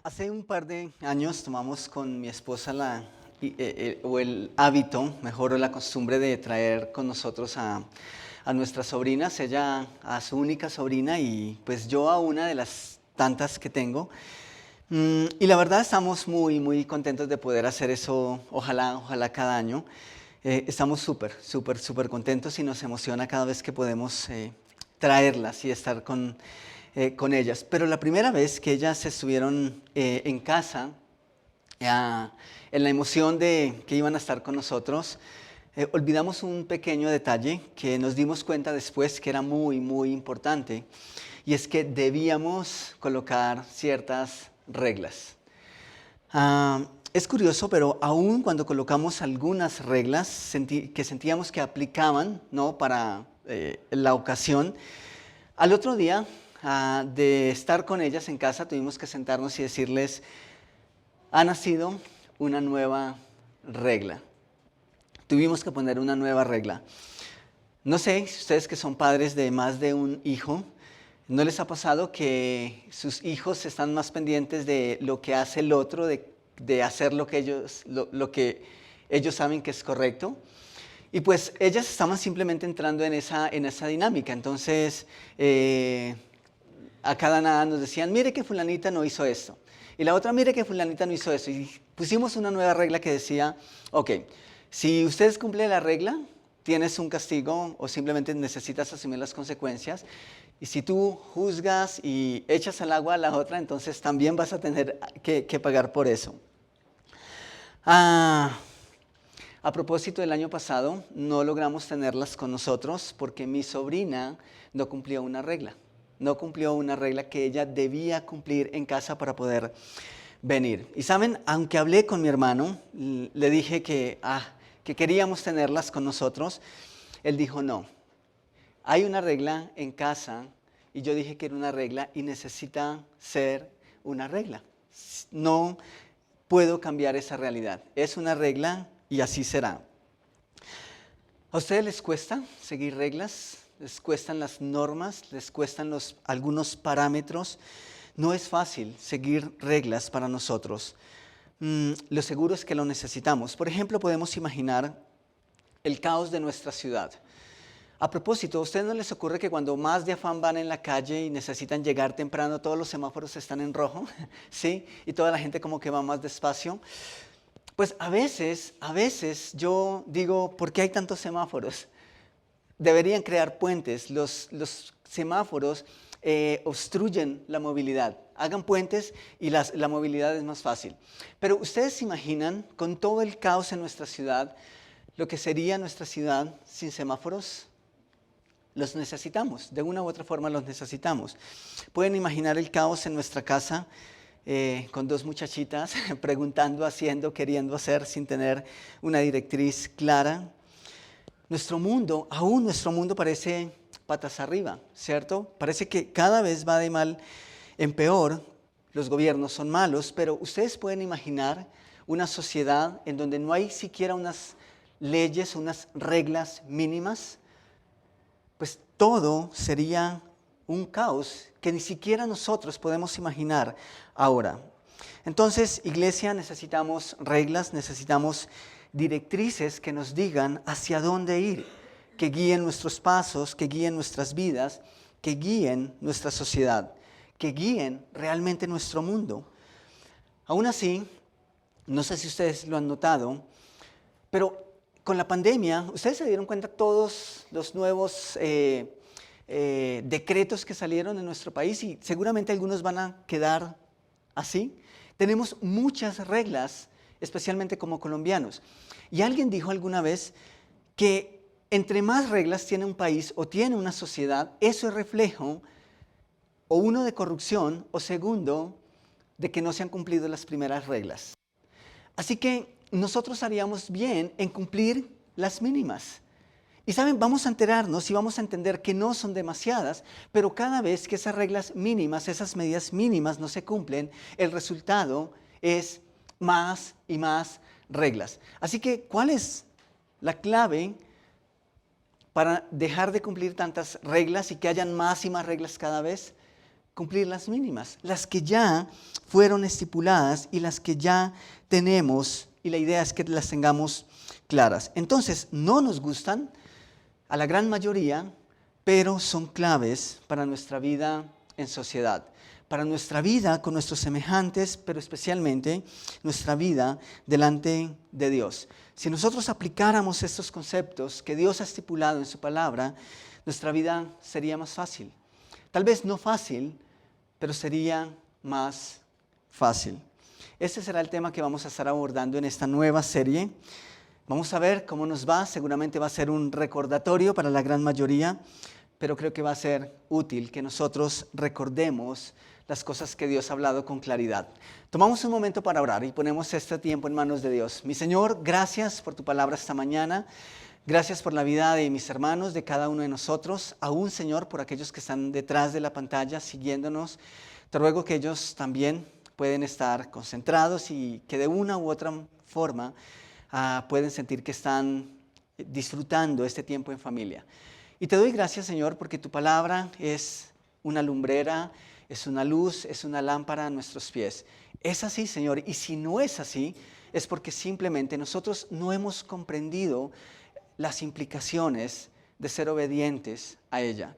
Hace un par de años tomamos con mi esposa o el hábito, mejor, o la costumbre de traer con nosotros a nuestras sobrinas, ella a su única sobrina y pues yo a una de las tantas que tengo. Y la verdad estamos muy, muy contentos de poder hacer eso, ojalá cada año. Estamos súper contentos y nos emociona cada vez que podemos traerlas y estar con ellas. Pero la primera vez que ellas estuvieron en casa, en la emoción de que iban a estar con nosotros, olvidamos un pequeño detalle que nos dimos cuenta después que era muy, muy importante, y es que debíamos colocar ciertas reglas. Es curioso, pero aún cuando colocamos algunas reglas que sentíamos que aplicaban, ¿no?, para la ocasión, al otro día de estar con ellas en casa tuvimos que sentarnos y decirles: ha nacido una nueva regla. Tuvimos que poner una nueva regla. No sé si ustedes que son padres de más de un hijo, ¿no les ha pasado que sus hijos están más pendientes de lo que hace el otro, de hacer lo que ellos saben que es correcto? Y pues ellas estaban simplemente entrando en esa dinámica. Entonces, a cada nada nos decían: mire que fulanita no hizo esto. Y la otra: mire que fulanita no hizo eso. Y pusimos una nueva regla que decía: ok, si ustedes cumplen la regla, tienes un castigo o simplemente necesitas asumir las consecuencias. Y si tú juzgas y echas al agua a la otra, entonces también vas a tener que pagar por eso. A propósito, del año pasado no logramos tenerlas con nosotros porque mi sobrina no cumplió una regla. No cumplió una regla que ella debía cumplir en casa para poder venir. Y saben, aunque hablé con mi hermano, le dije que queríamos tenerlas con nosotros, él dijo: no, hay una regla en casa, y yo dije que era una regla y necesita ser una regla. No puedo cambiar esa realidad. Es una regla y así será. ¿A ustedes les cuesta seguir reglas? ¿Les cuestan las normas? ¿Les cuestan algunos parámetros? No es fácil seguir reglas para nosotros. Lo seguro es que lo necesitamos. Por ejemplo, podemos imaginar el caos de nuestra ciudad. A propósito, ¿a ustedes no les ocurre que cuando más de afán van en la calle y necesitan llegar temprano, todos los semáforos están en rojo? ¿Sí? Y toda la gente como que va más despacio. Pues a veces yo digo: ¿por qué hay tantos semáforos? Deberían crear puentes. Los semáforos obstruyen la movilidad. Hagan puentes y la movilidad es más fácil. Pero ustedes se imaginan, con todo el caos en nuestra ciudad, lo que sería nuestra ciudad sin semáforos. Los necesitamos, de una u otra forma los necesitamos. Pueden imaginar el caos en nuestra casa, con dos muchachitas preguntando, haciendo, queriendo hacer, sin tener una directriz clara. Nuestro mundo parece patas arriba, ¿cierto? Parece que cada vez va de mal en peor. Los gobiernos son malos, pero ustedes pueden imaginar una sociedad en donde no hay siquiera unas leyes, unas reglas mínimas. Pues todo sería un caos que ni siquiera nosotros podemos imaginar ahora. Entonces, iglesia, necesitamos reglas, necesitamos directrices que nos digan hacia dónde ir, que guíen nuestros pasos, que guíen nuestras vidas, que guíen nuestra sociedad, que guíen realmente nuestro mundo. Aún así, No sé si ustedes lo han notado, pero con la pandemia, ustedes se dieron cuenta todos los nuevos decretos que salieron en nuestro país y seguramente algunos van a quedar así. Tenemos muchas reglas, especialmente como colombianos. Y alguien dijo alguna vez que entre más reglas tiene un país o tiene una sociedad, eso es reflejo o uno de corrupción o segundo de que no se han cumplido las primeras reglas. Así que nosotros haríamos bien en cumplir las mínimas. Y saben, vamos a enterarnos y vamos a entender que no son demasiadas, pero cada vez que esas reglas mínimas, esas medidas mínimas no se cumplen, el resultado es más y más reglas. Así que, ¿cuál es la clave para dejar de cumplir tantas reglas y que hayan más y más reglas cada vez? Cumplir las mínimas, las que ya fueron estipuladas y las que ya tenemos, y la idea es que las tengamos claras. Entonces, no nos gustan a la gran mayoría, pero son claves para nuestra vida en sociedad, para nuestra vida con nuestros semejantes, pero especialmente nuestra vida delante de Dios. Si nosotros aplicáramos estos conceptos que Dios ha estipulado en su palabra, nuestra vida sería más fácil. Tal vez no fácil, pero sería más fácil. Este será el tema que vamos a estar abordando en esta nueva serie. Vamos a ver cómo nos va. Seguramente va a ser un recordatorio para la gran mayoría, pero creo que va a ser útil que nosotros recordemos las cosas que Dios ha hablado con claridad. Tomamos un momento para orar y ponemos este tiempo en manos de Dios. Mi Señor, gracias por tu palabra esta mañana. Gracias por la vida de mis hermanos, de cada uno de nosotros, aún, Señor, por aquellos que están detrás de la pantalla siguiéndonos. Te ruego que ellos también pueden estar concentrados y que de una u otra forma pueden sentir que están disfrutando este tiempo en familia. Y te doy gracias, Señor, porque tu palabra es una lumbrera, es una luz, es una lámpara a nuestros pies. Es así, Señor, y si no es así, es porque simplemente nosotros no hemos comprendido las implicaciones de ser obedientes a ella.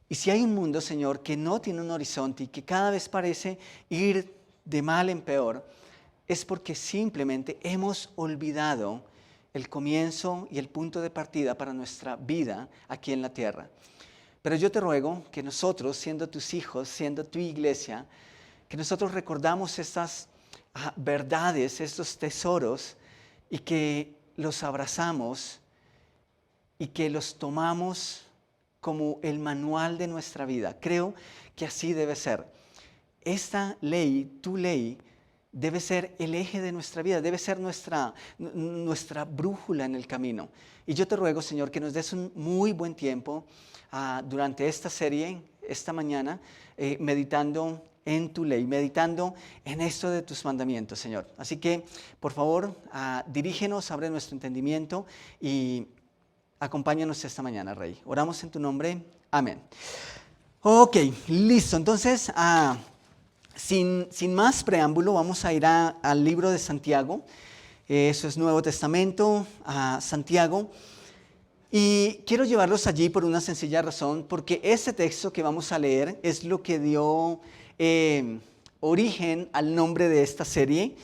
Y si hay un mundo, Señor, que no tiene un horizonte y que cada vez parece ir de mal en peor, es porque simplemente hemos olvidado el comienzo y el punto de partida para nuestra vida aquí en la tierra. Pero yo te ruego que nosotros, siendo tus hijos, siendo tu iglesia, que nosotros recordamos estas verdades, estos tesoros, y que los abrazamos y que los tomamos como el manual de nuestra vida. Creo que así debe ser. Esta ley, tu ley, debe ser el eje de nuestra vida, debe ser nuestra brújula en el camino. Y yo te ruego, Señor, que nos des un muy buen tiempo durante esta serie, esta mañana, meditando en tu ley, meditando en esto de tus mandamientos, Señor. Así que, por favor, dirígenos, abre nuestro entendimiento y acompáñanos esta mañana, Rey. Oramos en tu nombre. Amén. Ok, listo. Entonces, sin más preámbulo, vamos a ir al libro de Santiago. Eso es Nuevo Testamento, a Santiago. Y quiero llevarlos allí por una sencilla razón, porque ese texto que vamos a leer es lo que dio origen al nombre de esta serie.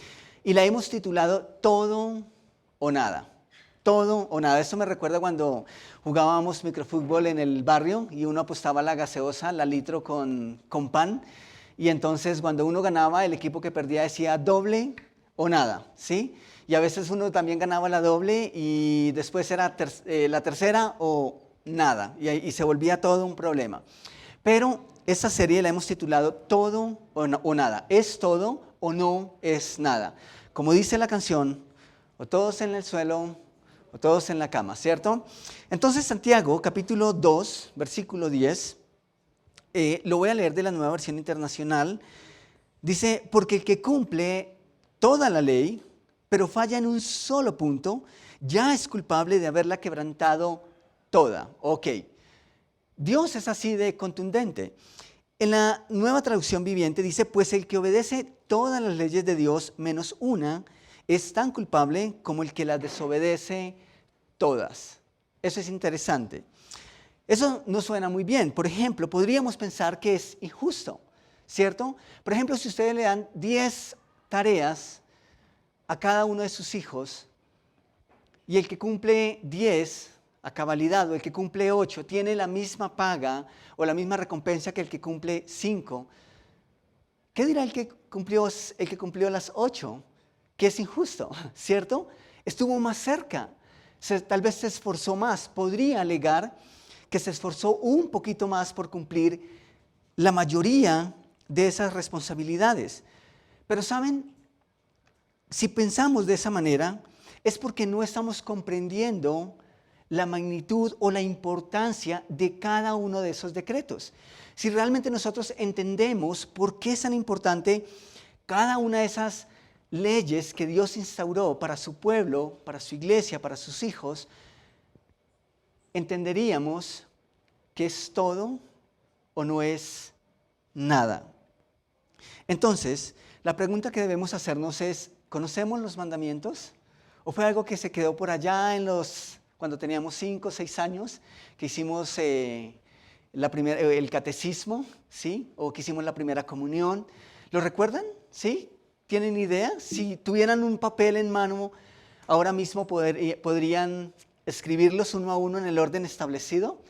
Y la hemos titulado Todo o Nada. Todo o nada. Esto me recuerda cuando jugábamos microfútbol en el barrio y uno apostaba la gaseosa, la litro con pan. Y entonces cuando uno ganaba, el equipo que perdía decía doble o nada, ¿sí? Y a veces uno también ganaba la doble y después era la tercera o nada. Y se volvía todo un problema. Pero esta serie la hemos titulado Todo o Nada. ¿Es todo o no es nada? Como dice la canción, o todos en el suelo o todos en la cama, ¿cierto? Entonces Santiago, capítulo 2, versículo 10, lo voy a leer de la Nueva Versión Internacional. Dice, porque el que cumple toda la ley, pero falla en un solo punto, ya es culpable de haberla quebrantado toda. Ok, Dios es así de contundente. En la Nueva Traducción Viviente dice, pues el que obedece todas las leyes de Dios menos una, es tan culpable como el que las desobedece todas. Eso es interesante. Eso no suena muy bien. Por ejemplo, podríamos pensar que es injusto, ¿cierto? Por ejemplo, si ustedes le dan 10 tareas a cada uno de sus hijos, y el que cumple 10 a cabalidad, o el que cumple 8, tiene la misma paga o la misma recompensa que el que cumple 5, ¿qué dirá el que cumplió las 8? Que es injusto, ¿cierto? Estuvo más cerca, tal vez se esforzó más. Podría alegar que se esforzó un poquito más por cumplir la mayoría de esas responsabilidades. Pero ¿saben? Si pensamos de esa manera, es porque no estamos comprendiendo la magnitud o la importancia de cada uno de esos decretos. Si realmente nosotros entendemos por qué es tan importante cada una de esas leyes que Dios instauró para su pueblo, para su iglesia, para sus hijos, entenderíamos que es todo o no es nada. Entonces, la pregunta que debemos hacernos es, ¿conocemos los mandamientos? ¿O fue algo que se quedó por allá cuando teníamos 5 o 6 años, que hicimos el catecismo, ¿sí? O que hicimos la primera comunión? ¿Lo recuerdan? ¿Sí? ¿Tienen idea? Si tuvieran un papel en mano, ahora mismo podrían escribirlos uno a uno en el orden establecido.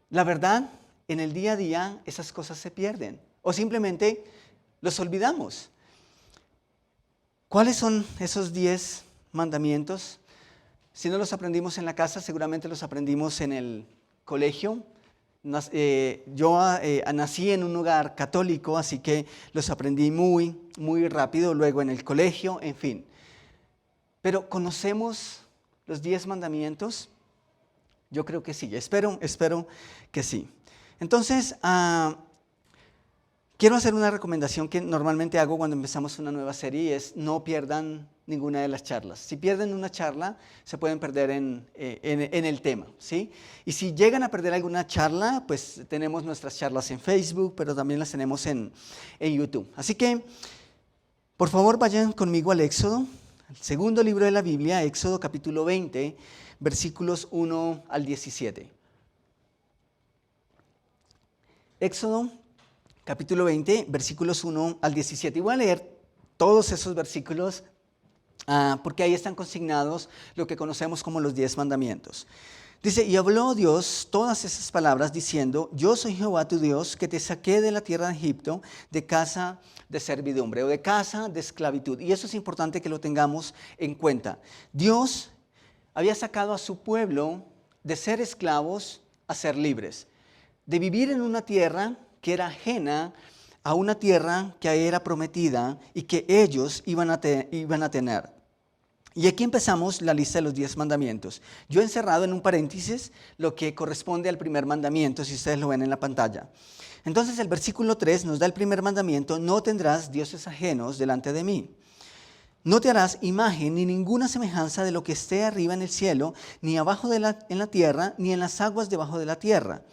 La verdad, en el día a día esas cosas se pierden o simplemente los olvidamos. ¿Cuáles son esos 10 mandamientos? Si no los aprendimos en la casa, seguramente los aprendimos en el colegio. Yo nací en un hogar católico, así que los aprendí muy, muy rápido, luego en el colegio, en fin. Pero ¿conocemos los 10 mandamientos? Yo creo que sí, espero que sí. Entonces, quiero hacer una recomendación que normalmente hago cuando empezamos una nueva serie, y es no pierdan ninguna de las charlas. Si pierden una charla, se pueden perder en el tema, ¿sí? Y si llegan a perder alguna charla, pues tenemos nuestras charlas en Facebook, pero también las tenemos en YouTube. Así que, por favor, vayan conmigo al Éxodo, el segundo libro de la Biblia, Éxodo capítulo 20, versículos 1 al 17. Éxodo capítulo 20, versículos 1 al 17. Y voy a leer todos esos versículos porque ahí están consignados lo que conocemos como los 10 mandamientos. Dice, y habló Dios todas esas palabras diciendo, yo soy Jehová tu Dios, que te saqué de la tierra de Egipto, de casa de servidumbre o de casa de esclavitud. Y eso es importante que lo tengamos en cuenta. Dios había sacado a su pueblo de ser esclavos a ser libres, de vivir en una tierra que era ajena a una tierra que era prometida y que ellos iban a tener. Y aquí empezamos la lista de los 10 mandamientos. Yo he encerrado en un paréntesis lo que corresponde al primer mandamiento, si ustedes lo ven en la pantalla. Entonces el versículo 3 nos da el primer mandamiento, no tendrás dioses ajenos delante de mí. No te harás imagen ni ninguna semejanza de lo que esté arriba en el cielo, ni abajo en la tierra, ni en las aguas debajo de la tierra.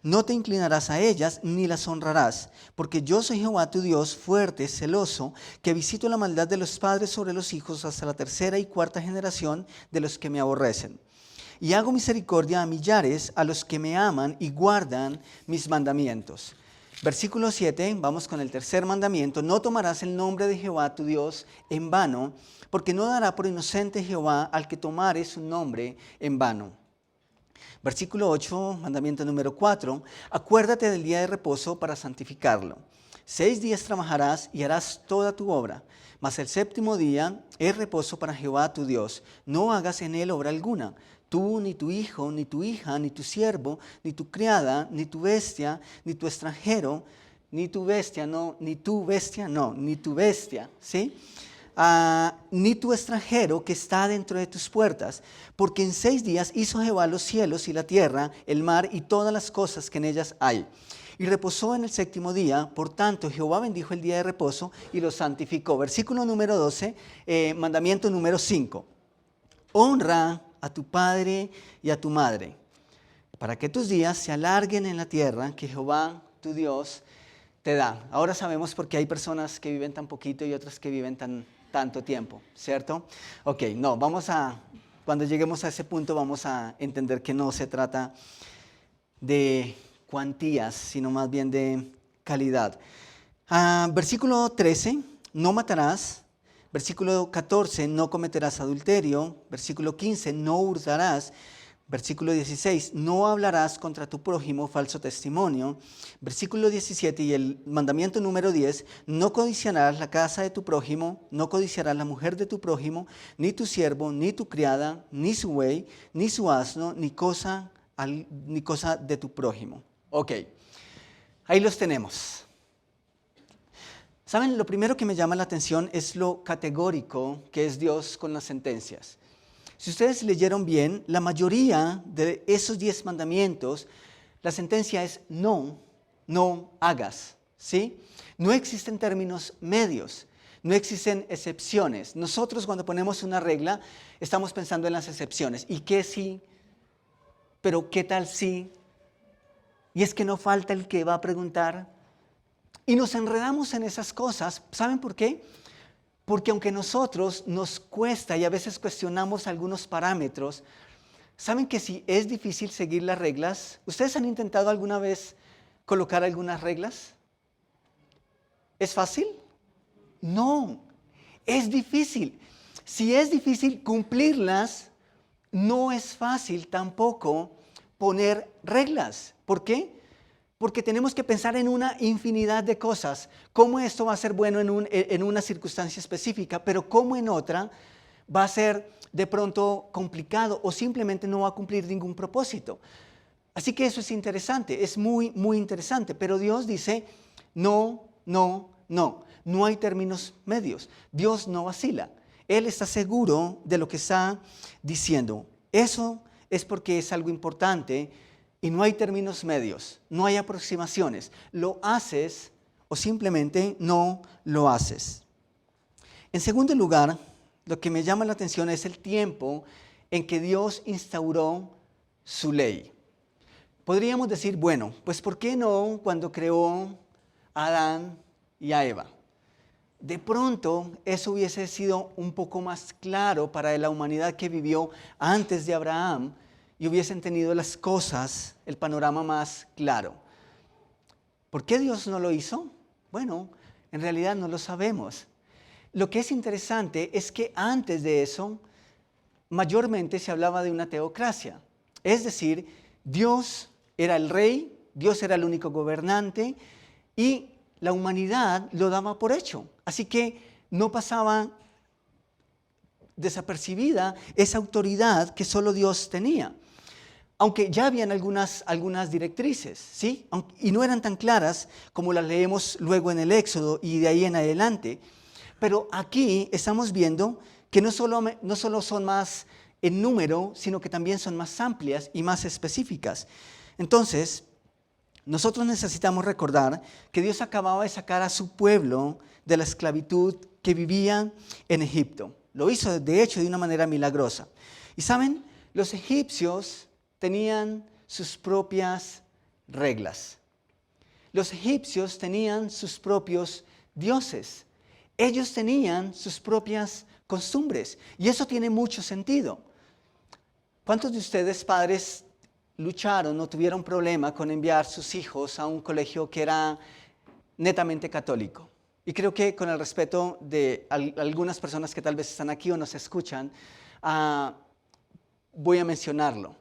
No te inclinarás a ellas, ni las honrarás, porque yo soy Jehová tu Dios, fuerte, celoso, que visito la maldad de los padres sobre los hijos hasta la tercera y cuarta generación de los que me aborrecen. Y hago misericordia a millares, a los que me aman y guardan mis mandamientos. Versículo 7, vamos con el tercer mandamiento. No tomarás el nombre de Jehová tu Dios en vano, porque no dará por inocente Jehová al que tomare su nombre en vano. Versículo 8, mandamiento número 4, acuérdate del día de reposo para santificarlo. 6 días trabajarás y harás toda tu obra, mas el séptimo día es reposo para Jehová tu Dios. No hagas en él obra alguna, tú, ni tu hijo, ni tu hija, ni tu siervo, ni tu criada, ni tu bestia, ni tu extranjero, ni tu bestia, ¿sí? Ni tu extranjero que está dentro de tus puertas, porque en 6 días hizo Jehová los cielos y la tierra, el mar y todas las cosas que en ellas hay. Y reposó en el séptimo día, por tanto Jehová bendijo el día de reposo y lo santificó. Versículo número 12, mandamiento número 5. Honra a tu padre y a tu madre, para que tus días se alarguen en la tierra que Jehová tu Dios te da. Ahora sabemos por qué hay personas que viven tan poquito y otras que viven tanto tiempo, ¿cierto? Ok, cuando lleguemos a ese punto vamos a entender que no se trata de cuantías, sino más bien de calidad. Versículo 13, no matarás, Versículo 14, no cometerás adulterio. Versículo 15, no hurtarás. Versículo 16, no hablarás contra tu prójimo falso testimonio. Versículo 17 y el mandamiento número 10, no codiciarás la casa de tu prójimo, no codiciarás la mujer de tu prójimo, ni tu siervo, ni tu criada, ni su buey, ni su asno, ni cosa de tu prójimo. Ok, ahí los tenemos. ¿Saben? Lo primero que me llama la atención es lo categórico que es Dios con las sentencias. Si ustedes leyeron bien, la mayoría de esos 10 mandamientos, la sentencia es no hagas, ¿sí? No existen términos medios, no existen excepciones. Nosotros cuando ponemos una regla, estamos pensando en las excepciones. ¿Y qué sí? ¿Pero qué tal sí? Y es que no falta el que va a preguntar. Y nos enredamos en esas cosas. ¿Saben por qué? Porque aunque nosotros nos cuesta y a veces cuestionamos algunos parámetros, ¿saben que si es difícil seguir las reglas? ¿Ustedes han intentado alguna vez colocar algunas reglas? ¿Es fácil? No, es difícil. Si es difícil cumplirlas, no es fácil tampoco poner reglas. ¿Por qué? Porque tenemos que pensar en una infinidad de cosas. Cómo esto va a ser bueno en una circunstancia específica, pero cómo en otra va a ser de pronto complicado o simplemente no va a cumplir ningún propósito. Así que eso es interesante, es muy, muy interesante. Pero Dios dice, no. No hay términos medios. Dios no vacila. Él está seguro de lo que está diciendo. Eso es porque es algo importante. Y no hay términos medios, no hay aproximaciones. Lo haces o simplemente no lo haces. En segundo lugar, lo que me llama la atención es el tiempo en que Dios instauró su ley. Podríamos decir, bueno, pues ¿por qué no cuando creó a Adán y a Eva? De pronto eso hubiese sido un poco más claro para la humanidad que vivió antes de Abraham, y hubiesen tenido las cosas, el panorama más claro. ¿Por qué Dios no lo hizo? Bueno, en realidad no lo sabemos. Lo que es interesante es que antes de eso, mayormente se hablaba de una teocracia. Es decir, Dios era el rey, Dios era el único gobernante y la humanidad lo daba por hecho. Así que no pasaba desapercibida esa autoridad que solo Dios tenía. Aunque ya habían algunas directrices, ¿sí? Y no eran tan claras como las leemos luego en el Éxodo y de ahí en adelante. Pero aquí estamos viendo que no solo son más en número, sino que también son más amplias y más específicas. Entonces, nosotros necesitamos recordar que Dios acababa de sacar a su pueblo de la esclavitud que vivía en Egipto. Lo hizo, de hecho, de una manera milagrosa. Y saben, los egipcios tenían sus propias reglas. Los egipcios tenían sus propios dioses. Ellos tenían sus propias costumbres. Y eso tiene mucho sentido. ¿Cuántos de ustedes, padres, lucharon o tuvieron problema con enviar sus hijos a un colegio que era netamente católico? Y creo que con el respeto de algunas personas que tal vez están aquí o nos escuchan, voy a mencionarlo.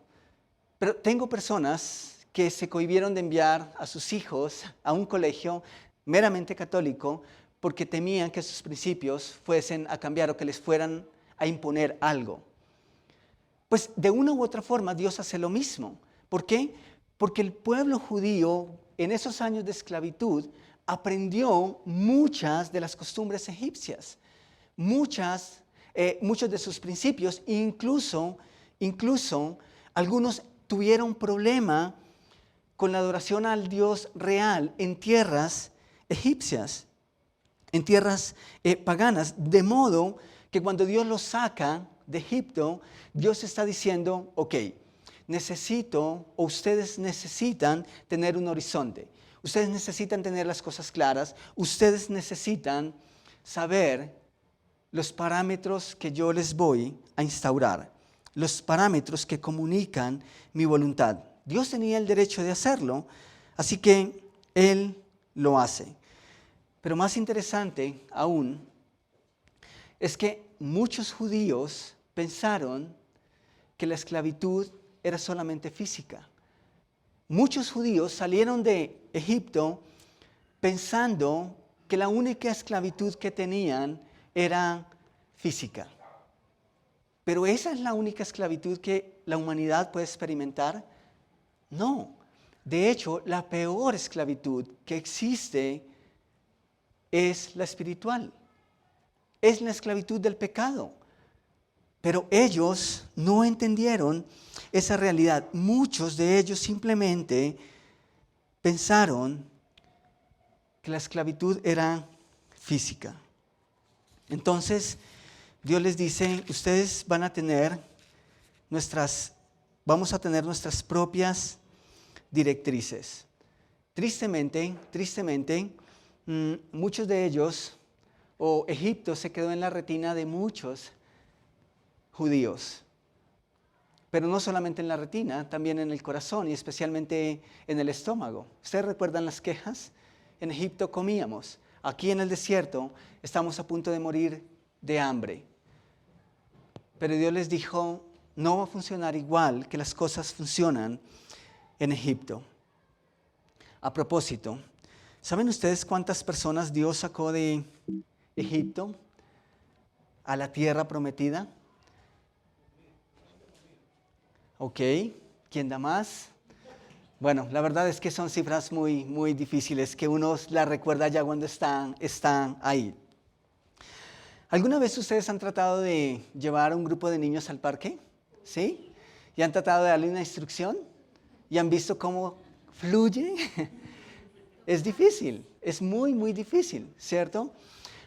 Pero tengo personas que se cohibieron de enviar a sus hijos a un colegio meramente católico porque temían que sus principios fuesen a cambiar o que les fueran a imponer algo. Pues de una u otra forma Dios hace lo mismo. ¿Por qué? Porque el pueblo judío en esos años de esclavitud aprendió muchas de las costumbres egipcias, muchos de sus principios, incluso algunos tuvieron problema con la adoración al Dios real en tierras egipcias, en tierras paganas, de modo que cuando Dios los saca de Egipto, Dios está diciendo, ok, ustedes necesitan tener un horizonte, ustedes necesitan tener las cosas claras, ustedes necesitan saber los parámetros que yo les voy a instaurar, los parámetros que comunican mi voluntad. Dios tenía el derecho de hacerlo, así que Él lo hace. Pero más interesante aún es que muchos judíos pensaron que la esclavitud era solamente física. Muchos judíos salieron de Egipto pensando que la única esclavitud que tenían era física. ¿Pero esa es la única esclavitud que la humanidad puede experimentar? No. De hecho, la peor esclavitud que existe es la espiritual. Es la esclavitud del pecado. Pero ellos no entendieron esa realidad. Muchos de ellos simplemente pensaron que la esclavitud era física. Entonces, Dios les dice, ustedes vamos a tener nuestras propias directrices. Tristemente, muchos de ellos, o Egipto se quedó en la retina de muchos judíos. Pero no solamente en la retina, también en el corazón y especialmente en el estómago. ¿Ustedes recuerdan las quejas? En Egipto comíamos. Aquí en el desierto estamos a punto de morir de hambre. Pero Dios les dijo, no va a funcionar igual que las cosas funcionan en Egipto. A propósito, ¿saben ustedes cuántas personas Dios sacó de Egipto a la tierra prometida? Ok, ¿quién da más? Bueno, la verdad es que son cifras muy, muy difíciles que uno las recuerda ya cuando están ahí. ¿Alguna vez ustedes han tratado de llevar a un grupo de niños al parque? ¿Sí? ¿Y han tratado de darle una instrucción? ¿Y han visto cómo fluye? Es difícil, es muy, muy difícil, ¿cierto?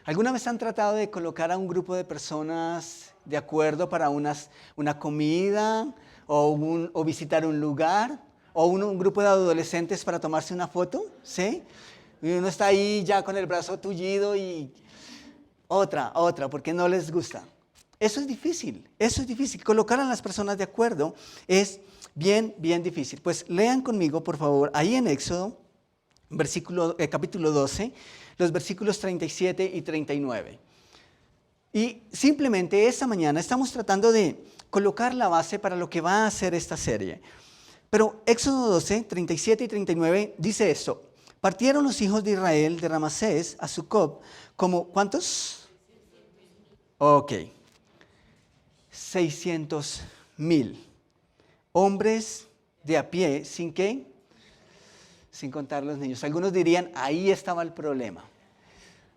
¿Alguna vez han tratado de colocar a un grupo de personas de acuerdo para una comida o visitar un lugar o un grupo de adolescentes para tomarse una foto? ¿Sí? Y uno está ahí ya con el brazo tullido y otra, porque no les gusta. Eso es difícil. Colocar a las personas de acuerdo es bien, bien difícil. Pues lean conmigo, por favor, ahí en Éxodo, capítulo 12, los versículos 37 y 39. Y simplemente esta mañana estamos tratando de colocar la base para lo que va a ser esta serie. Pero Éxodo 12, 37 y 39 dice esto. Partieron los hijos de Israel de Ramasés a Sucot como, ¿cuántos? Ok. 600,000 hombres de a pie, ¿sin qué? Sin contar los niños. Algunos dirían, ahí estaba el problema.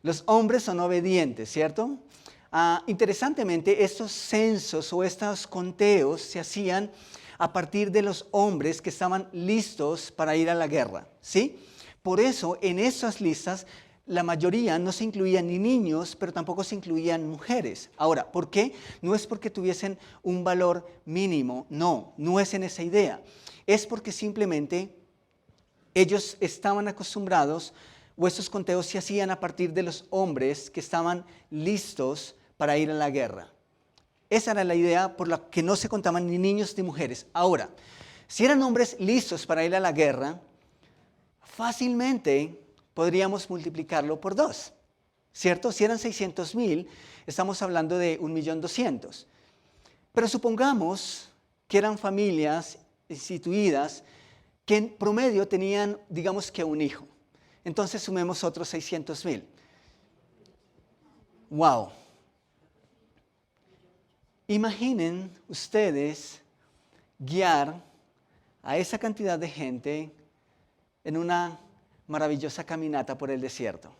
Los hombres son obedientes, ¿cierto? Interesantemente, estos censos o estos conteos se hacían a partir de los hombres que estaban listos para ir a la guerra, ¿sí? Por eso, en esas listas, la mayoría no se incluían ni niños, pero tampoco se incluían mujeres. Ahora, ¿por qué? No es porque tuviesen un valor mínimo, no es en esa idea. Es porque simplemente ellos estaban acostumbrados, o estos conteos se hacían a partir de los hombres que estaban listos para ir a la guerra. Esa era la idea por la que no se contaban ni niños ni mujeres. Ahora, si eran hombres listos para ir a la guerra, fácilmente podríamos multiplicarlo por 2, ¿cierto? Si eran 600,000, estamos hablando de 1,200,000. Pero supongamos que eran familias instituidas que en promedio tenían, digamos que un hijo. Entonces sumemos otros 600,000. ¡Wow! Imaginen ustedes guiar a esa cantidad de gente en una maravillosa caminata por el desierto.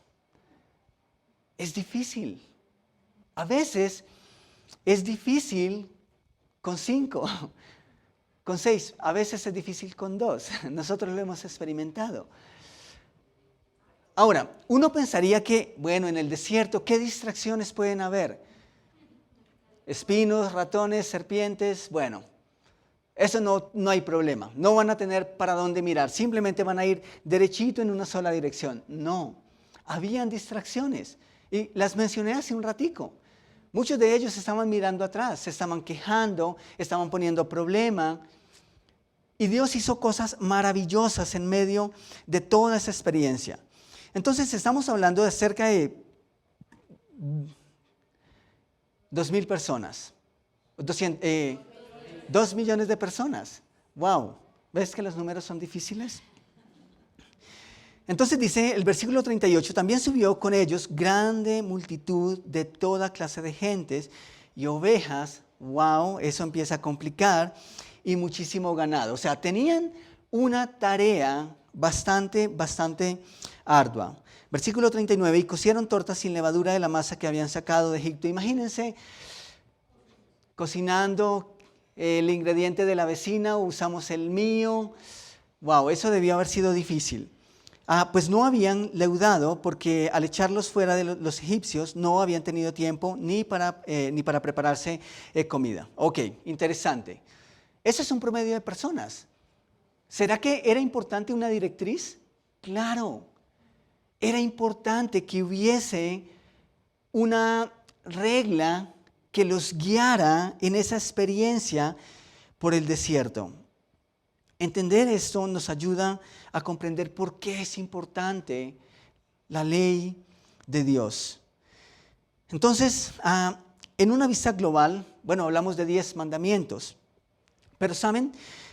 Es difícil. A veces es difícil con 5, con 6. A veces es difícil con 2. Nosotros lo hemos experimentado. Ahora, uno pensaría que, bueno, en el desierto, ¿qué distracciones pueden haber? Espinos, ratones, serpientes, bueno, eso no hay problema. No van a tener para dónde mirar, simplemente van a ir derechito en una sola dirección. No, habían distracciones y las mencioné hace un ratico. Muchos de ellos estaban mirando atrás, se estaban quejando, estaban poniendo problema. Y Dios hizo cosas maravillosas en medio de toda esa experiencia. Entonces estamos hablando de cerca de 2,000 personas. 2 millones de personas. Wow. ¿Ves que los números son difíciles? Entonces dice el versículo 38, también subió con ellos grande multitud de toda clase de gentes y ovejas. Wow, eso empieza a complicar, y muchísimo ganado. O sea, tenían una tarea bastante ardua. Versículo 39, y cocieron tortas sin levadura de la masa que habían sacado de Egipto. Imagínense cocinando el ingrediente de la vecina, usamos el mío. Wow, eso debió haber sido difícil. Pues no habían leudado, porque al echarlos fuera de los egipcios no habían tenido tiempo ni para prepararse comida. Ok, interesante. Eso es un promedio de personas. ¿Será que era importante una directriz? Claro, era importante que hubiese una regla que los guiara en esa experiencia por el desierto. Entender esto nos ayuda a comprender por qué es importante la ley de Dios. Entonces, en una vista global, hablamos de 10 mandamientos. Pero ¿saben?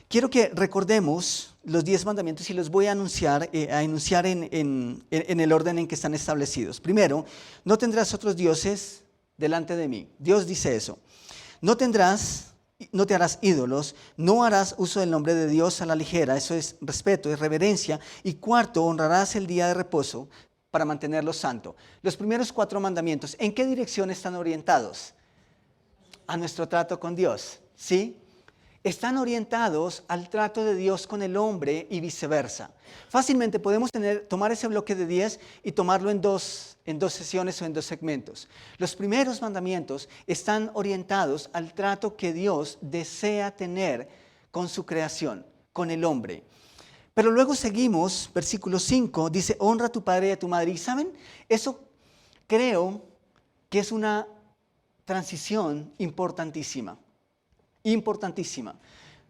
Quiero que recordemos los 10 mandamientos y los voy a enunciar en el orden en que están establecidos. Primero, no tendrás otros dioses delante de mí. Dios dice eso. No te harás ídolos, no harás uso del nombre de Dios a la ligera, eso es respeto, es reverencia. Y cuarto, honrarás el día de reposo para mantenerlo santo. Los primeros 4 mandamientos, ¿en qué dirección están orientados? A nuestro trato con Dios, ¿sí? Están orientados al trato de Dios con el hombre y viceversa. Fácilmente podemos tomar ese bloque de 10 y tomarlo en dos sesiones o en 2 segmentos. Los primeros mandamientos están orientados al trato que Dios desea tener con su creación, con el hombre. Pero luego seguimos, versículo 5, dice, honra a tu padre y a tu madre. Y ¿saben? Eso creo que es una transición importantísima. Importantísima.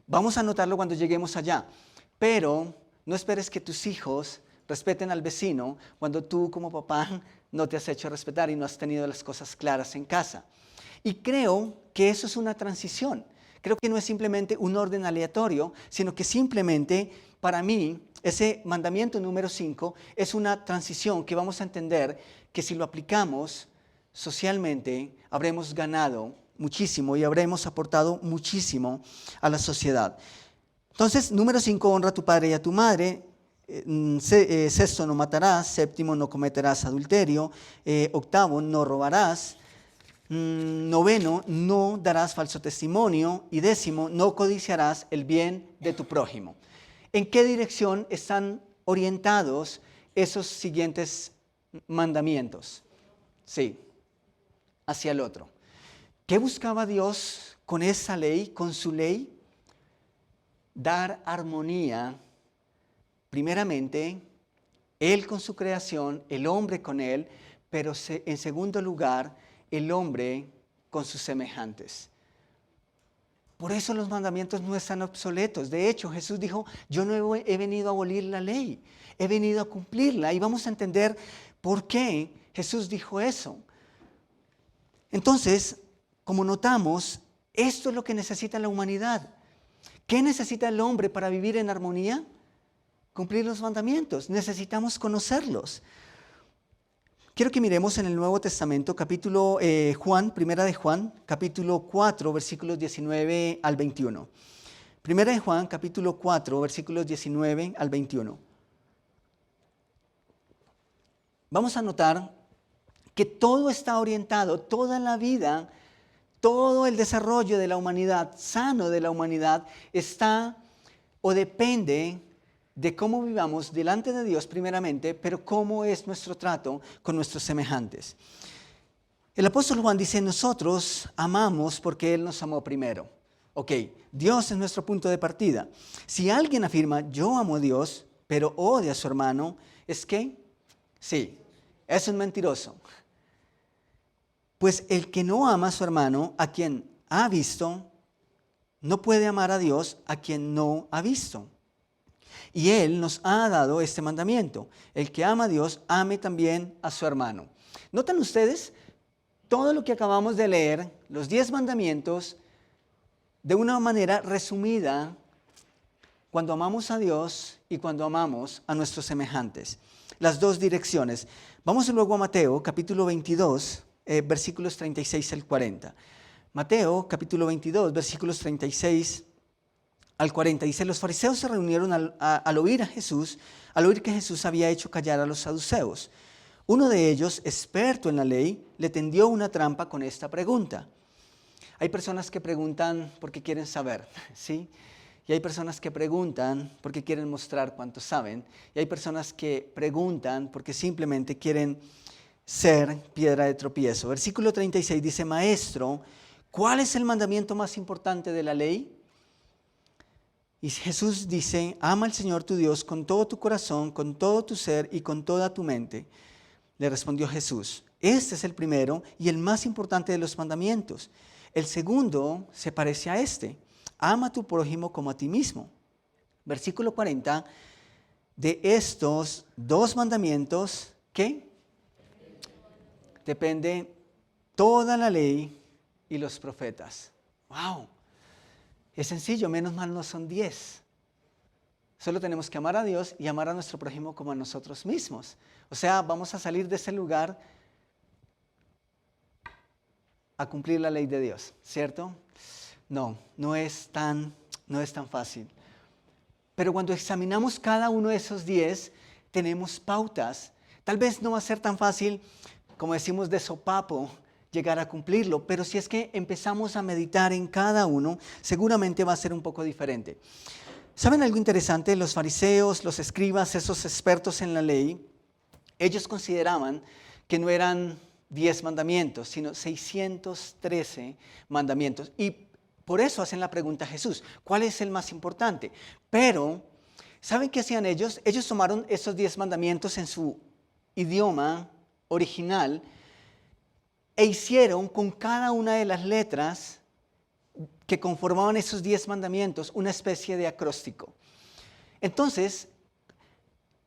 Vamos a notarlo cuando lleguemos allá. Pero no esperes que tus hijos respeten al vecino cuando tú como papá no te has hecho respetar y no has tenido las cosas claras en casa. Y creo que eso es una transición. Creo que no es simplemente un orden aleatorio, sino que simplemente para mí ese mandamiento número 5 es una transición que vamos a entender que si lo aplicamos socialmente habremos ganado muchísimo y habremos aportado muchísimo a la sociedad. Entonces, número 5, honra a tu padre y a tu madre. Sexto, no matarás. Séptimo, no cometerás adulterio. Octavo, no robarás. Noveno, no darás falso testimonio. Y décimo, no codiciarás el bien de tu prójimo. ¿En qué dirección están orientados esos siguientes mandamientos? Sí, hacia el otro. ¿Qué buscaba Dios con esa ley, con su ley? Dar armonía, primeramente, Él con su creación, el hombre con Él, pero en segundo lugar, el hombre con sus semejantes. Por eso los mandamientos no están obsoletos. De hecho, Jesús dijo, yo no he venido a abolir la ley, he venido a cumplirla. Y vamos a entender por qué Jesús dijo eso. Entonces, como notamos, esto es lo que necesita la humanidad. ¿Qué necesita el hombre para vivir en armonía? Cumplir los mandamientos. Necesitamos conocerlos. Quiero que miremos en el Nuevo Testamento, Primera de Juan, capítulo 4, versículos 19 al 21. Primera de Juan, capítulo 4, versículos 19 al 21. Vamos a notar que todo está orientado, toda la vida, todo el desarrollo de la humanidad, sano de la humanidad, está o depende de cómo vivamos delante de Dios primeramente, pero cómo es nuestro trato con nuestros semejantes. El apóstol Juan dice, nosotros amamos porque Él nos amó primero. Ok, Dios es nuestro punto de partida. Si alguien afirma, yo amo a Dios, pero odia a su hermano, ¿es qué? Sí, es un mentiroso. Pues el que no ama a su hermano, a quien ha visto, no puede amar a Dios a quien no ha visto. Y Él nos ha dado este mandamiento. El que ama a Dios, ame también a su hermano. ¿Notan ustedes? todo lo que acabamos de leer, los 10 mandamientos, de una manera resumida, cuando amamos a Dios y cuando amamos a nuestros semejantes. Las dos direcciones. Vamos luego a Mateo, capítulo 22, versículos 36 al 40. Mateo, capítulo 22, versículos 36 al 40. Dice, los fariseos se reunieron al oír que Jesús había hecho callar a los saduceos. Uno de ellos, experto en la ley, le tendió una trampa con esta pregunta. Hay personas que preguntan porque quieren saber, ¿sí? Y hay personas que preguntan porque quieren mostrar cuánto saben. Y hay personas que preguntan porque simplemente quieren ser piedra de tropiezo. Versículo 36 dice, Maestro, ¿cuál es el mandamiento más importante de la ley? Y Jesús dice, ama al Señor tu Dios con todo tu corazón, con todo tu ser y con toda tu mente. Le respondió Jesús, este es el primero y el más importante de los mandamientos. El segundo se parece a este, ama a tu prójimo como a ti mismo. Versículo 40, de estos dos mandamientos, ¿qué? Depende toda la ley y los profetas. ¡Wow! Es sencillo, menos mal no son 10. Solo tenemos que amar a Dios y amar a nuestro prójimo como a nosotros mismos. O sea, vamos a salir de ese lugar a cumplir la ley de Dios, ¿cierto? No es tan fácil. Pero cuando examinamos cada uno de esos 10, tenemos pautas. Tal vez no va a ser tan fácil, como decimos de sopapo, llegar a cumplirlo, pero si es que empezamos a meditar en cada uno, seguramente va a ser un poco diferente. ¿Saben algo interesante? Los fariseos, los escribas, esos expertos en la ley, ellos consideraban que no eran 10 mandamientos, sino 613 mandamientos. Y por eso hacen la pregunta a Jesús, ¿cuál es el más importante? Pero, ¿saben qué hacían ellos? Ellos tomaron esos 10 mandamientos en su idioma original e hicieron con cada una de las letras que conformaban esos 10 mandamientos una especie de acróstico. Entonces,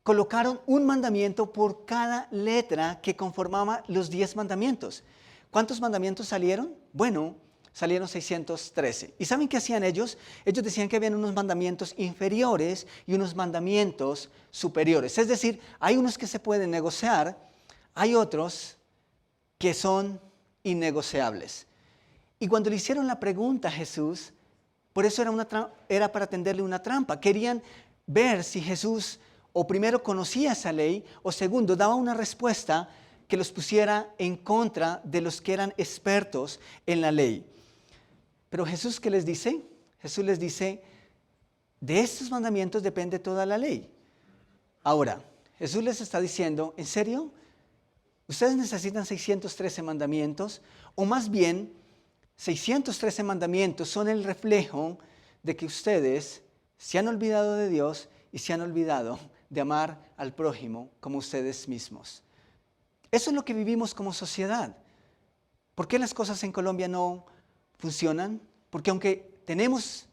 colocaron un mandamiento por cada letra que conformaba los 10 mandamientos. ¿Cuántos mandamientos salieron? Bueno, salieron 613. ¿Y saben qué hacían ellos? Ellos decían que habían unos mandamientos inferiores y unos mandamientos superiores. Es decir, hay unos que se pueden negociar, hay otros que son innegociables. Y cuando le hicieron la pregunta a Jesús, por eso era para tenderle una trampa. Querían ver si Jesús o primero conocía esa ley o segundo daba una respuesta que los pusiera en contra de los que eran expertos en la ley. Pero Jesús, ¿qué les dice? Jesús les dice, de estos mandamientos depende toda la ley. Ahora, Jesús les está diciendo, ¿en serio? ¿Ustedes necesitan 613 mandamientos? O más bien, 613 mandamientos son el reflejo de que ustedes se han olvidado de Dios y se han olvidado de amar al prójimo como ustedes mismos. Eso es lo que vivimos como sociedad. ¿Por qué las cosas en Colombia no funcionan? Porque aunque tenemos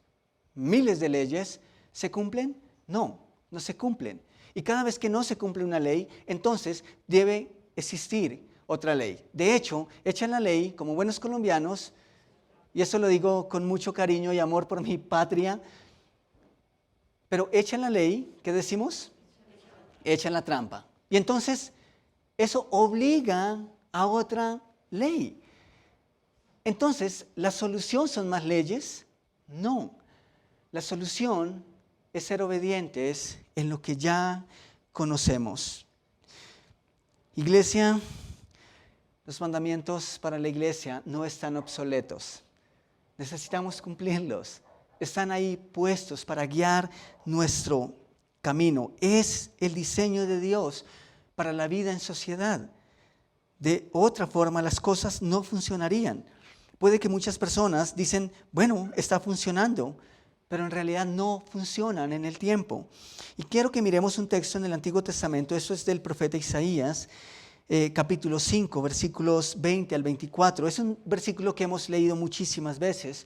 miles de leyes, ¿se cumplen? No se cumplen. Y cada vez que no se cumple una ley, entonces debe existir otra ley. De hecho, echan la ley como buenos colombianos, y eso lo digo con mucho cariño y amor por mi patria, pero echan la ley, ¿qué decimos? Echan la trampa. Y entonces eso obliga a otra ley. Entonces, ¿la solución son más leyes? No. La solución es ser obedientes en lo que ya conocemos. Iglesia, los mandamientos para la iglesia no están obsoletos. Necesitamos cumplirlos. Están ahí puestos para guiar nuestro camino. Es el diseño de Dios para la vida en sociedad. De otra forma, las cosas no funcionarían. Puede que muchas personas dicen, bueno, está funcionando, pero en realidad no funcionan en el tiempo. Y quiero que miremos un texto en el Antiguo Testamento, eso es del profeta Isaías, capítulo 5, versículos 20 al 24. Es un versículo que hemos leído muchísimas veces,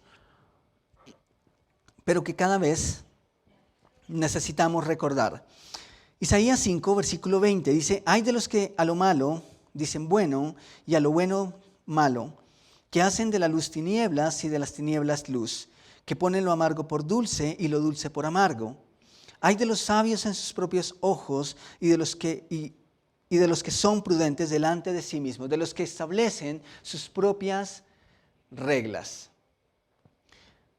pero que cada vez necesitamos recordar. Isaías 5, versículo 20, dice, hay de los que a lo malo dicen bueno, y a lo bueno malo, que hacen de la luz tinieblas y de las tinieblas luz, que ponen lo amargo por dulce y lo dulce por amargo. Hay de los sabios en sus propios ojos y de los que son prudentes delante de sí mismos, de los que establecen sus propias reglas.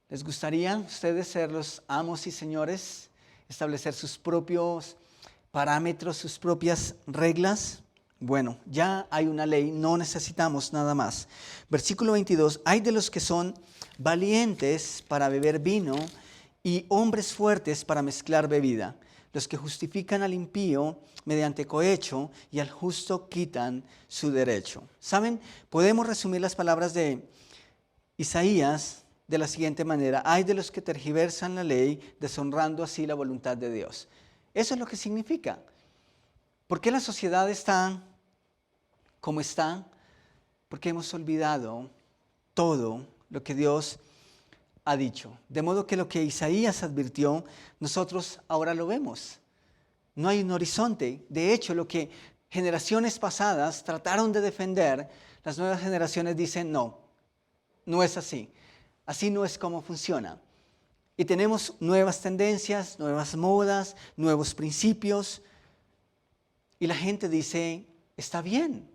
¿Les gustaría a ustedes ser los amos y señores, establecer sus propios parámetros, sus propias reglas? Bueno, ya hay una ley, no necesitamos nada más. Versículo 22, hay de los que son valientes para beber vino y hombres fuertes para mezclar bebida, los que justifican al impío mediante cohecho y al justo quitan su derecho. ¿Saben? Podemos resumir las palabras de Isaías de la siguiente manera: hay de los que tergiversan la ley, deshonrando así la voluntad de Dios. Eso es lo que significa. ¿Por qué la sociedad está como está? Porque hemos olvidado todo lo que Dios ha dicho. De modo que lo que Isaías advirtió, nosotros ahora lo vemos. No hay un horizonte. De hecho, lo que generaciones pasadas trataron de defender, las nuevas generaciones dicen no, no es así. Así no es como funciona. Y tenemos nuevas tendencias, nuevas modas, nuevos principios. Y la gente dice, está bien,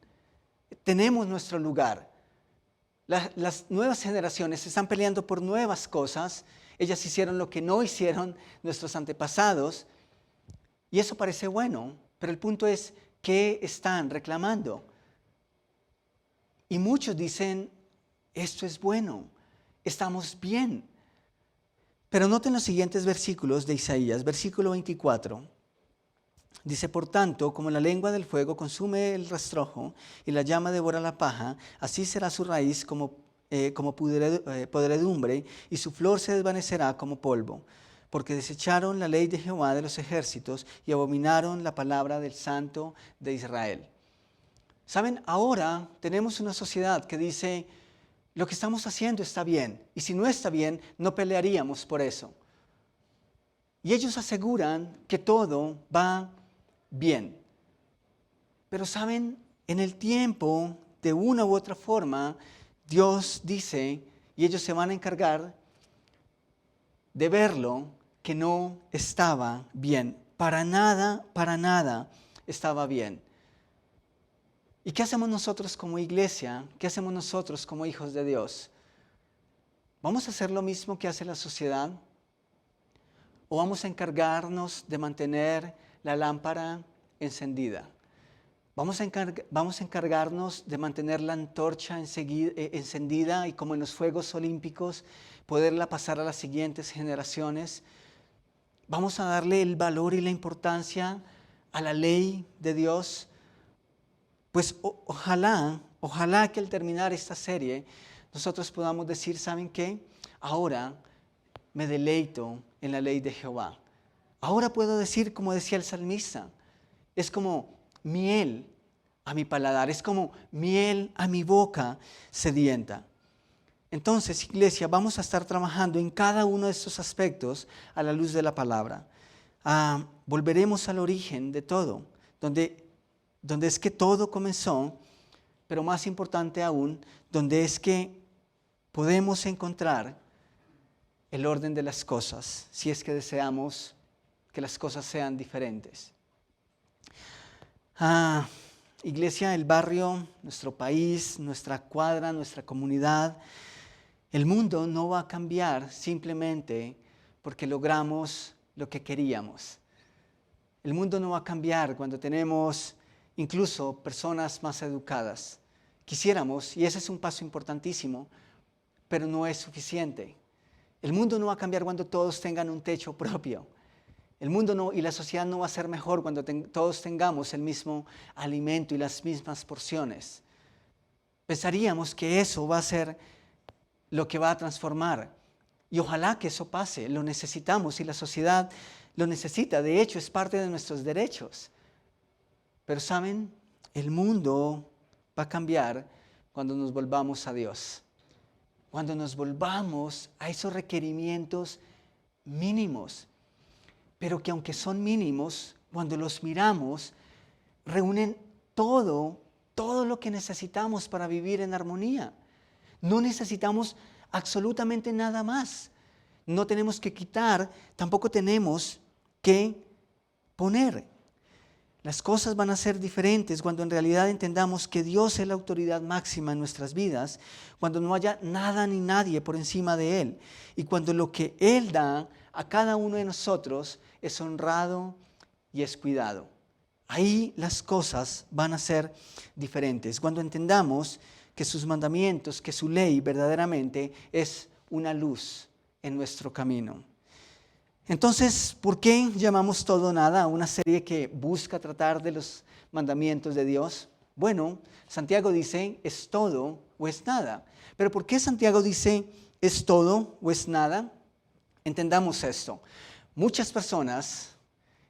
tenemos nuestro lugar. Las nuevas generaciones están peleando por nuevas cosas. Ellas hicieron lo que no hicieron nuestros antepasados. Y eso parece bueno, pero el punto es, ¿qué están reclamando? Y muchos dicen, esto es bueno, estamos bien. Pero noten los siguientes versículos de Isaías, versículo 24. Dice, por tanto, como la lengua del fuego consume el rastrojo y la llama devora la paja, así será su raíz como podredumbre y su flor se desvanecerá como polvo, porque desecharon la ley de Jehová de los ejércitos y abominaron la palabra del Santo de Israel. ¿Saben? Ahora tenemos una sociedad que dice, lo que estamos haciendo está bien, y si no está bien, no pelearíamos por eso. Y ellos aseguran que todo va bien. Pero saben, en el tiempo, de una u otra forma, Dios dice, y ellos se van a encargar de verlo, que no estaba bien. Para nada estaba bien. ¿Y qué hacemos nosotros como iglesia? ¿Qué hacemos nosotros como hijos de Dios? ¿Vamos a hacer lo mismo que hace la sociedad? ¿O vamos a encargarnos de mantener la lámpara encendida? Vamos a encargarnos de mantener la antorcha encendida y, como en los Juegos Olímpicos, poderla pasar a las siguientes generaciones. Vamos a darle el valor y la importancia a la ley de Dios. Pues ojalá que al terminar esta serie nosotros podamos decir, ¿saben qué? Ahora me deleito en la ley de Jehová. Ahora puedo decir, como decía el salmista, es como miel a mi paladar, es como miel a mi boca sedienta. Entonces, iglesia, vamos a estar trabajando en cada uno de estos aspectos a la luz de la palabra. Volveremos al origen de todo, donde es que todo comenzó, pero más importante aún, donde es que podemos encontrar el orden de las cosas, si es que deseamos que las cosas sean diferentes. Iglesia, el barrio, nuestro país, nuestra cuadra, nuestra comunidad, el mundo no va a cambiar simplemente porque logramos lo que queríamos. El mundo no va a cambiar cuando tenemos incluso personas más educadas. Quisiéramos, y ese es un paso importantísimo, pero no es suficiente. El mundo no va a cambiar cuando todos tengan un techo propio. El mundo y la sociedad no va a ser mejor cuando todos tengamos el mismo alimento y las mismas porciones. Pensaríamos que eso va a ser lo que va a transformar. Y ojalá que eso pase, lo necesitamos y la sociedad lo necesita. De hecho, es parte de nuestros derechos. Pero ¿saben? El mundo va a cambiar cuando nos volvamos a Dios. Cuando nos volvamos a esos requerimientos mínimos. Pero que aunque son mínimos, cuando los miramos, reúnen todo todo lo que necesitamos para vivir en armonía. No necesitamos absolutamente nada más. No tenemos que quitar, tampoco tenemos que poner. Las cosas van a ser diferentes cuando en realidad entendamos que Dios es la autoridad máxima en nuestras vidas, cuando no haya nada ni nadie por encima de Él y cuando lo que Él da a cada uno de nosotros es honrado y es cuidado. Ahí las cosas van a ser diferentes. Cuando entendamos que sus mandamientos, que su ley verdaderamente es una luz en nuestro camino. Entonces, ¿por qué llamamos Todo o Nada a una serie que busca tratar de los mandamientos de Dios? Bueno, Santiago dice, ¿es todo o es nada? Pero ¿por qué Santiago dice, ¿es todo o es nada? Entendamos esto. Muchas personas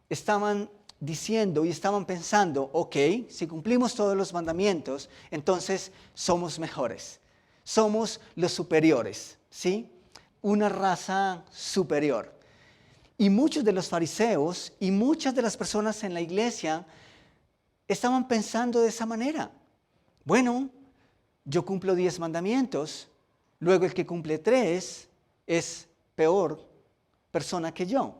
estaban diciendo y estaban pensando, ok, si cumplimos todos los mandamientos, entonces somos mejores, somos los superiores, ¿sí? Una raza superior. Y muchos de los fariseos y muchas de las personas en la iglesia estaban pensando de esa manera. Bueno, yo cumplo 10 mandamientos, luego el que cumple 3 es peor persona que yo.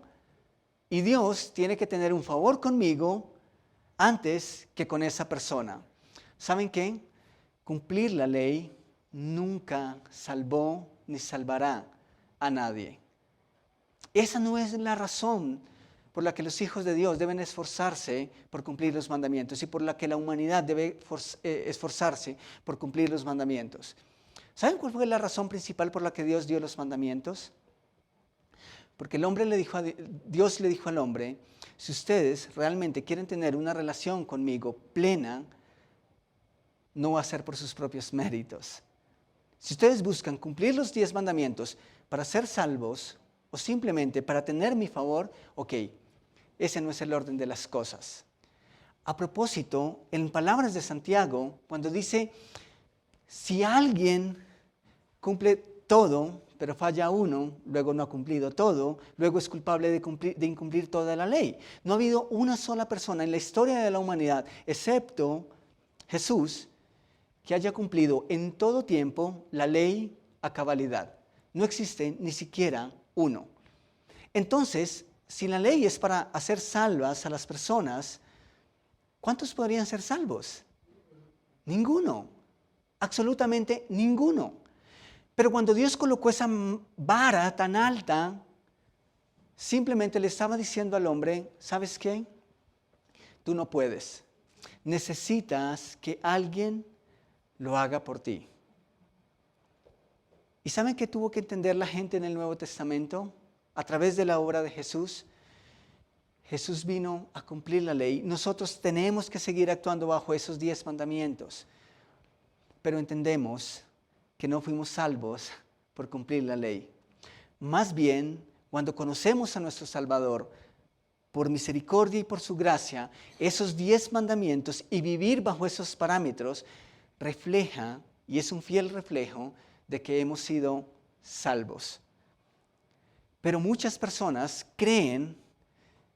Y Dios tiene que tener un favor conmigo antes que con esa persona. ¿Saben qué? Cumplir la ley nunca salvó ni salvará a nadie. Esa no es la razón por la que los hijos de Dios deben esforzarse por cumplir los mandamientos y por la que la humanidad debe esforzarse por cumplir los mandamientos. ¿Saben cuál fue la razón principal por la que Dios dio los mandamientos? Porque Dios le dijo al hombre, si ustedes realmente quieren tener una relación conmigo plena, no va a ser por sus propios méritos. Si ustedes buscan cumplir los 10 mandamientos para ser salvos o simplemente para tener mi favor, ok, ese no es el orden de las cosas. A propósito, en palabras de Santiago, cuando dice, si alguien cumple todo, pero falla uno, luego no ha cumplido todo, luego es culpable de incumplir toda la ley. No ha habido una sola persona en la historia de la humanidad, excepto Jesús, que haya cumplido en todo tiempo la ley a cabalidad. No existe ni siquiera uno. Entonces, si la ley es para hacer salvas a las personas, ¿cuántos podrían ser salvos? Ninguno, absolutamente ninguno. Pero cuando Dios colocó esa vara tan alta, simplemente le estaba diciendo al hombre, ¿sabes qué? Tú no puedes. Necesitas que alguien lo haga por ti. ¿Y saben qué tuvo que entender la gente en el Nuevo Testamento? A través de la obra de Jesús. Jesús vino a cumplir la ley. Nosotros tenemos que seguir actuando bajo esos 10 mandamientos. Pero entendemos que no fuimos salvos por cumplir la ley. Más bien, cuando conocemos a nuestro Salvador, por misericordia y por su gracia, esos 10 mandamientos y vivir bajo esos parámetros refleja, y es un fiel reflejo, de que hemos sido salvos. Pero muchas personas creen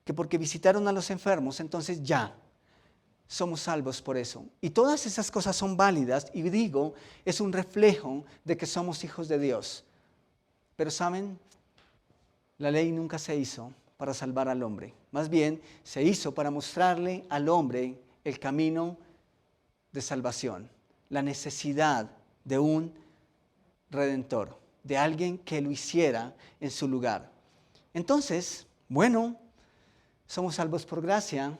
que porque visitaron a los enfermos, entonces ya somos salvos por eso. Y todas esas cosas son válidas y digo, es un reflejo de que somos hijos de Dios. Pero ¿saben? La ley nunca se hizo para salvar al hombre. Más bien, se hizo para mostrarle al hombre el camino de salvación, la necesidad de un redentor, de alguien que lo hiciera en su lugar. Entonces, bueno, somos salvos por gracia,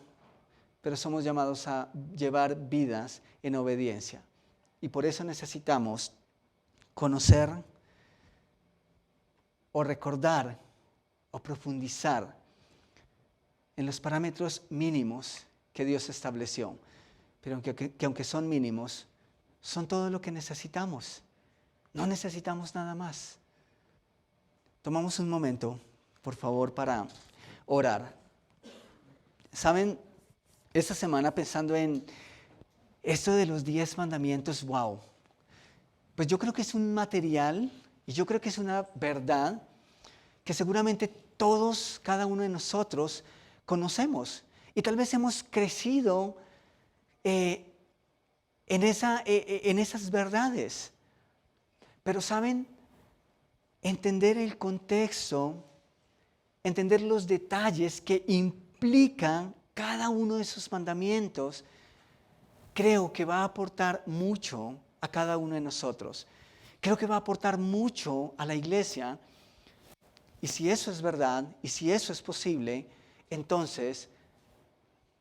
pero somos llamados a llevar vidas en obediencia. Y por eso necesitamos conocer o recordar o profundizar en los parámetros mínimos que Dios estableció. Pero que aunque son mínimos, son todo lo que necesitamos. No necesitamos nada más. Tomamos un momento, por favor, para orar. ¿Saben? Esta semana pensando en esto de los 10 mandamientos, wow. Pues yo creo que es un material y yo creo que es una verdad que seguramente todos, cada uno de nosotros conocemos. Y tal vez hemos crecido en esas verdades. Pero ¿saben? Entender el contexto, entender los detalles que implican cada uno de esos mandamientos, creo que va a aportar mucho a cada uno de nosotros. Creo que va a aportar mucho a la iglesia. Y si eso es verdad, y si eso es posible, entonces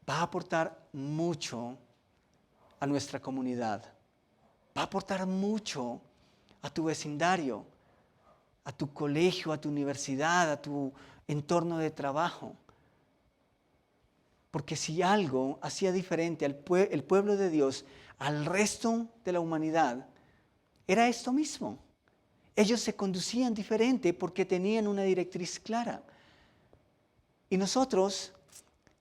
va a aportar mucho a nuestra comunidad. Va a aportar mucho a tu vecindario, a tu colegio, a tu universidad, a tu entorno de trabajo. Porque si algo hacía diferente el pueblo de Dios al resto de la humanidad, era esto mismo. Ellos se conducían diferente porque tenían una directriz clara. Y nosotros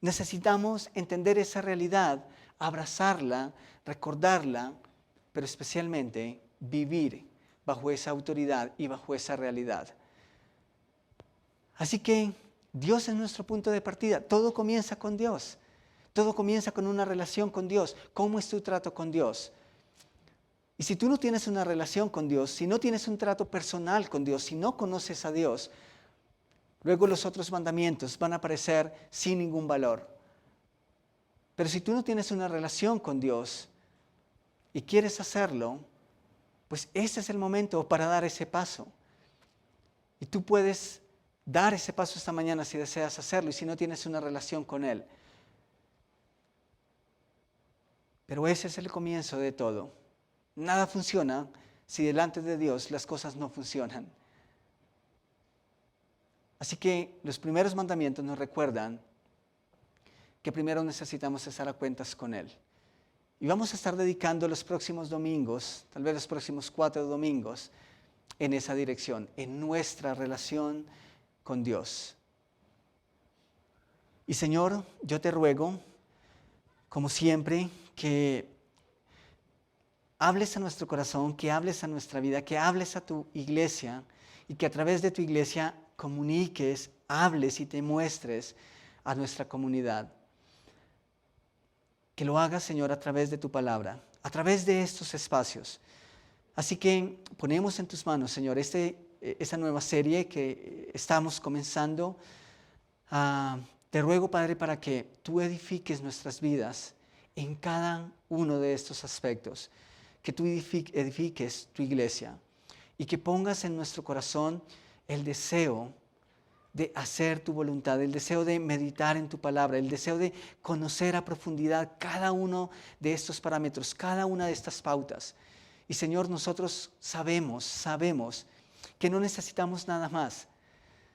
necesitamos entender esa realidad, abrazarla, recordarla, pero especialmente vivir bajo esa autoridad y bajo esa realidad. Así que Dios es nuestro punto de partida. Todo comienza con Dios. Todo comienza con una relación con Dios. ¿Cómo es tu trato con Dios? Y si tú no tienes una relación con Dios, si no tienes un trato personal con Dios, si no conoces a Dios, luego los otros mandamientos van a aparecer sin ningún valor. Pero si tú no tienes una relación con Dios y quieres hacerlo, pues ese es el momento para dar ese paso. Y tú puedes dar ese paso esta mañana si deseas hacerlo y si no tienes una relación con Él. Pero ese es el comienzo de todo. Nada funciona si delante de Dios las cosas no funcionan. Así que los primeros mandamientos nos recuerdan que primero necesitamos estar a cuentas con Él. Y vamos a estar dedicando los próximos domingos, tal vez los próximos 4 domingos, en esa dirección, en nuestra relación con Dios. Y Señor, yo te ruego, como siempre, que hables a nuestro corazón, que hables a nuestra vida, que hables a tu iglesia y que a través de tu iglesia comuniques, hables y te muestres a nuestra comunidad. Que lo hagas, Señor, a través de tu palabra, a través de estos espacios. Así que ponemos en tus manos, Señor, esta nueva serie que estamos comenzando. Te ruego, Padre, para que tú edifiques nuestras vidas en cada uno de estos aspectos. Que tú edifiques tu iglesia y que pongas en nuestro corazón el deseo de hacer tu voluntad, el deseo de meditar en tu palabra, el deseo de conocer a profundidad cada uno de estos parámetros, cada una de estas pautas. Y Señor, nosotros sabemos que no necesitamos nada más.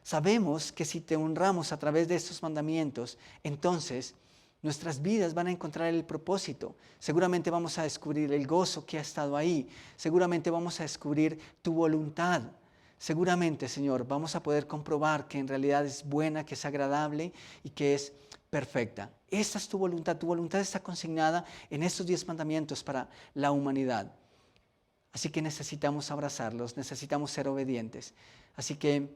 Sabemos que si te honramos a través de estos mandamientos, entonces nuestras vidas van a encontrar el propósito. Seguramente vamos a descubrir el gozo que ha estado ahí. Seguramente vamos a descubrir tu voluntad. Seguramente, Señor, vamos a poder comprobar que en realidad es buena, que es agradable y que es perfecta. Esa es tu voluntad. Tu voluntad está consignada en estos 10 mandamientos para la humanidad. Así que necesitamos abrazarlos, necesitamos ser obedientes. Así que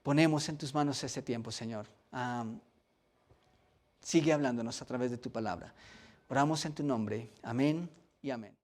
ponemos en tus manos ese tiempo, Señor. Sigue hablándonos a través de tu palabra. Oramos en tu nombre. Amén y amén.